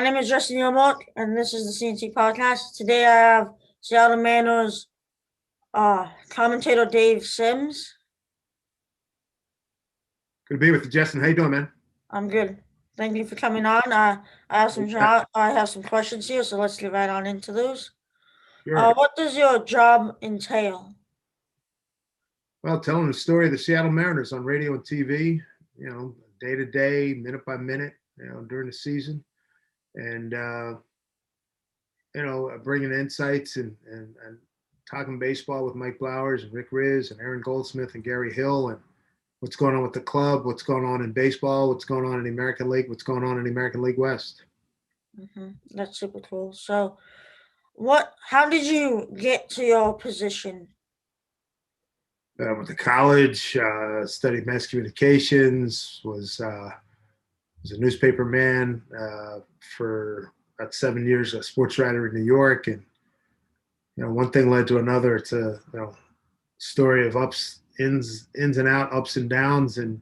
My name is Justin Yomok, and this is the CNT podcast. Today I have Seattle Mariners commentator Dave Sims. Good to be with you, Justin. How you doing, man? I'm good. Thank you for coming on. I have some questions here, so let's get right on into those. Sure. What does your job entail? Well, telling the story of the Seattle Mariners on radio and TV, day to day, minute by minute, during the season, and bringing insights and talking baseball with Mike Blowers and Rick Riz and Aaron Goldsmith and Gary Hill and what's going on with the club, what's going on in baseball, what's going on in the American League, what's going on in the American League West. That's super cool. So, How did you get to your position? Went to college, studied mass communications, was a newspaper man for about 7 years, a sports writer in New York, and one thing led to another. It's a story of ins and out, ups and downs, and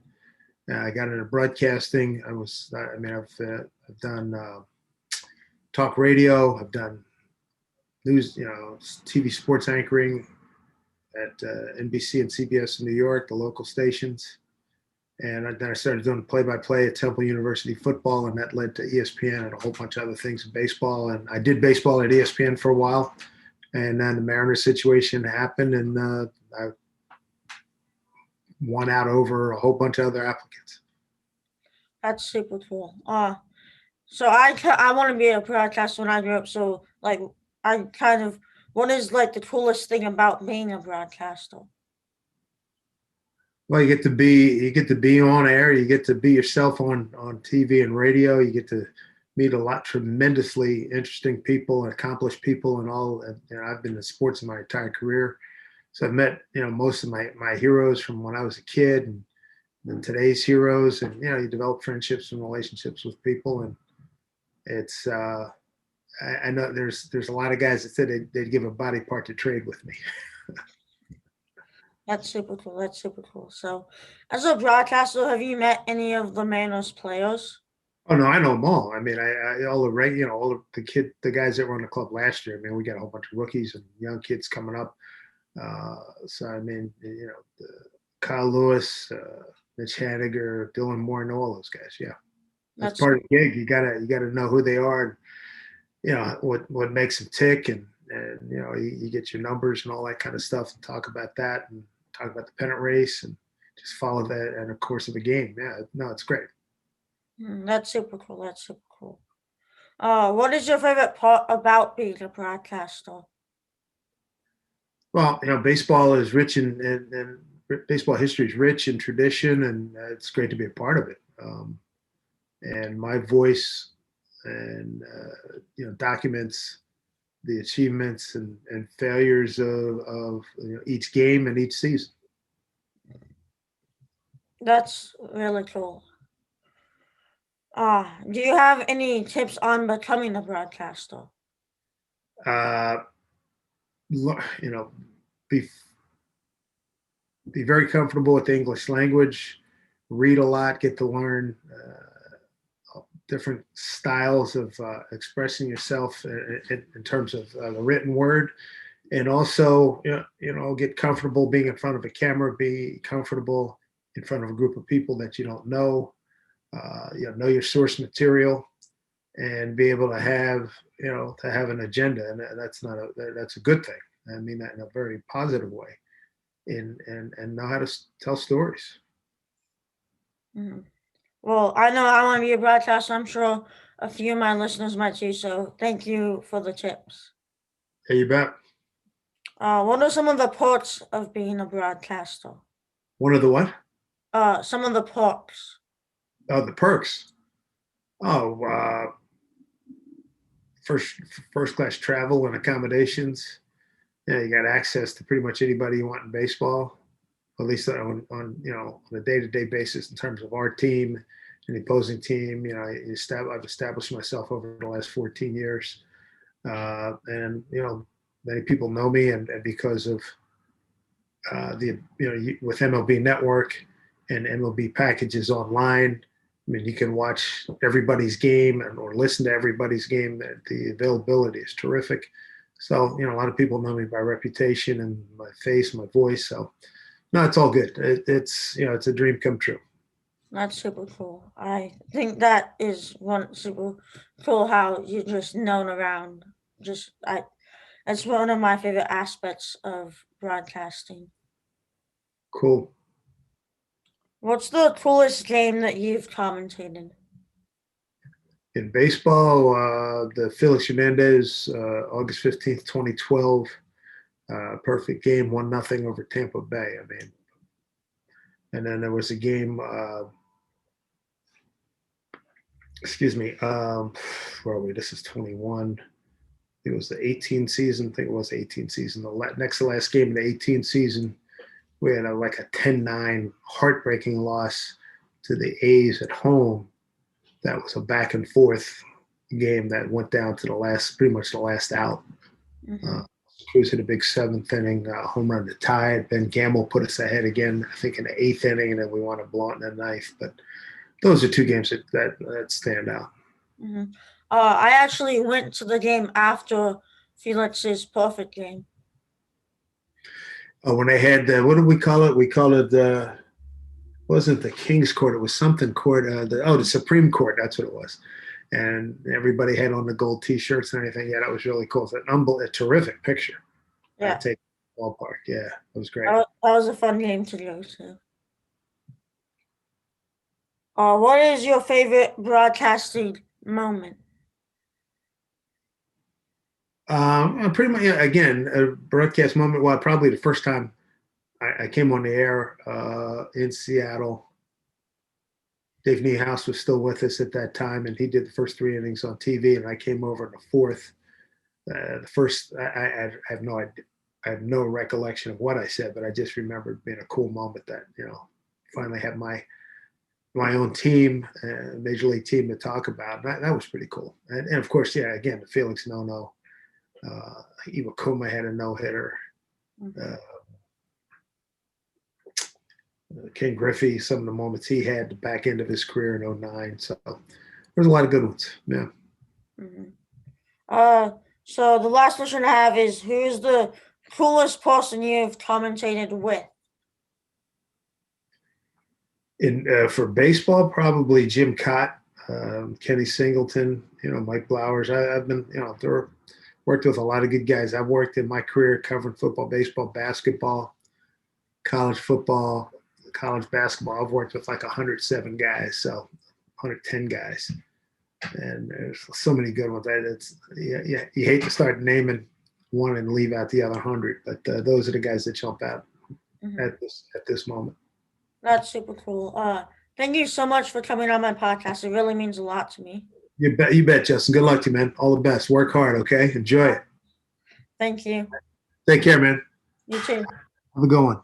I got into broadcasting. I've done talk radio, I've done news, TV sports anchoring at NBC and CBS in New York, the local stations. And then I started doing play-by-play at Temple University football, and that led to ESPN and a whole bunch of other things in baseball. And I did baseball at ESPN for a while, and then the Mariners situation happened, and I won out over a whole bunch of other applicants. That's super cool. I want to be a broadcaster when I grow up. So what is like the coolest thing about being a broadcaster? Well, you get to be on air. You get to be yourself on TV and radio. You get to meet a lot tremendously interesting people and accomplished people, and all. I've been in sports my entire career, so I've met most of my heroes from when I was a kid, and today's heroes, and you develop friendships and relationships with people, and it's. I know there's a lot of guys that said they'd give a body part to trade with me. That's super cool. That's super cool. So, as a broadcaster, have you met any of the Mariners players? Oh no, I know them all. I mean, all the all the guys that were on the club last year. I mean, we got a whole bunch of rookies and young kids coming up. So I mean, Kyle Lewis, Mitch Haniger, Dylan Moore, and all those guys. Yeah, that's That's part of the gig. You gotta know who they are, and what makes them tick, and you get your numbers and all that kind of stuff, and talk about that, and talk about the pennant race, and just follow that and the course of the game. Yeah, no, it's great. that's super cool. That's super cool. What is your favorite part about being a broadcaster? Well, baseball is rich and baseball history is rich in tradition, and it's great to be a part of it. And my voice and documents the achievements and failures of each game and each season. That's really cool. Do you have any tips on becoming a broadcaster? Uh, be be very comfortable with the English language, read a lot, get to learn different styles of expressing yourself in terms of the written word, and also get comfortable being in front of a camera, be comfortable in front of a group of people that you don't know, know your source material, and be able to have an agenda, and that's a good thing. I mean that in a very positive way, and know how to tell stories. Mhm. Well, I know I want to be a broadcaster. I'm sure a few of my listeners might too. So thank you for the tips. Yeah, you bet. What are some of the perks of being a broadcaster? One of the what? Some of the perks. Oh, the perks. Oh, first first class travel and accommodations. Yeah, you got access to pretty much anybody you want in baseball, at least on a day to day basis in terms of our team and the opposing team. I've established myself over the last 14 years, and many people know me, and because of with MLB Network and MLB packages online, I mean, you can watch everybody's game or listen to everybody's game. The availability is terrific. So, a lot of people know me by reputation and my face, my voice. So, no, it's all good. It's a dream come true. That's super cool. I think that is one super cool how you're just known around. Just I, it's one of my favorite aspects of broadcasting. Cool. What's the coolest game that you've commentated? In baseball, the Felix Hernandez, August 15th, 2012, perfect game, 1-0 over Tampa Bay. I mean, and then there was a game, excuse me, where are we? This is 21. It was the 18 season. I think it was 18 season. The next to last game in the 18 season, we had like a 10-9 heartbreaking loss to the A's at home. That was a back and forth game that went down to pretty much the last out. Mm-hmm. Cruz hit a big seventh inning home run to tie it. Ben Gamble put us ahead again, I think in the eighth inning, and then we won a blow in the ninth. But those are two games that stand out. Mm-hmm. I actually went to the game after Felix's perfect game. When they had what did we call it? We call it wasn't the King's Court. It was something court. The Supreme Court. That's what it was. And everybody had on the gold T-shirts and everything. Yeah, that was really cool. It's a terrific picture. Yeah, I take ballpark. Yeah, it was great. that was a fun game to go to. What is your favorite broadcasting moment? Pretty much, yeah, again, a broadcast moment. Well, probably the first time I came on the air in Seattle. Dave Niehaus was still with us at that time, and he did the first three innings on TV, and I came over in the fourth. The first, I have no idea. I have no recollection of what I said, but I just remember being a cool moment that finally had my own team, major league team to talk about. That was pretty cool. And of course, yeah, again, the Felix no. Iwakuma had a no hitter. Mm-hmm. Ken Griffey, some of the moments he had the back end of his career in 09. So there's a lot of good ones. Yeah. Mm-hmm. So the last question I have is, who's the coolest person you've commentated with? For baseball, probably Jim Cott, Kenny Singleton, Mike Blowers. I've been, worked with a lot of good guys. I've worked in my career covering football, baseball, basketball, college football, college basketball. I've worked with like 107 guys, so 110 guys, and there's so many good ones. You hate to start naming one and leave out the other 100, but those are the guys that jump out at this moment. That's super cool. Thank you so much for coming on my podcast. It really means a lot to me. You bet, Justin. Good luck to you, man. All the best. Work hard, okay? Enjoy it. Thank you. Take care, man. You too. Have a good one.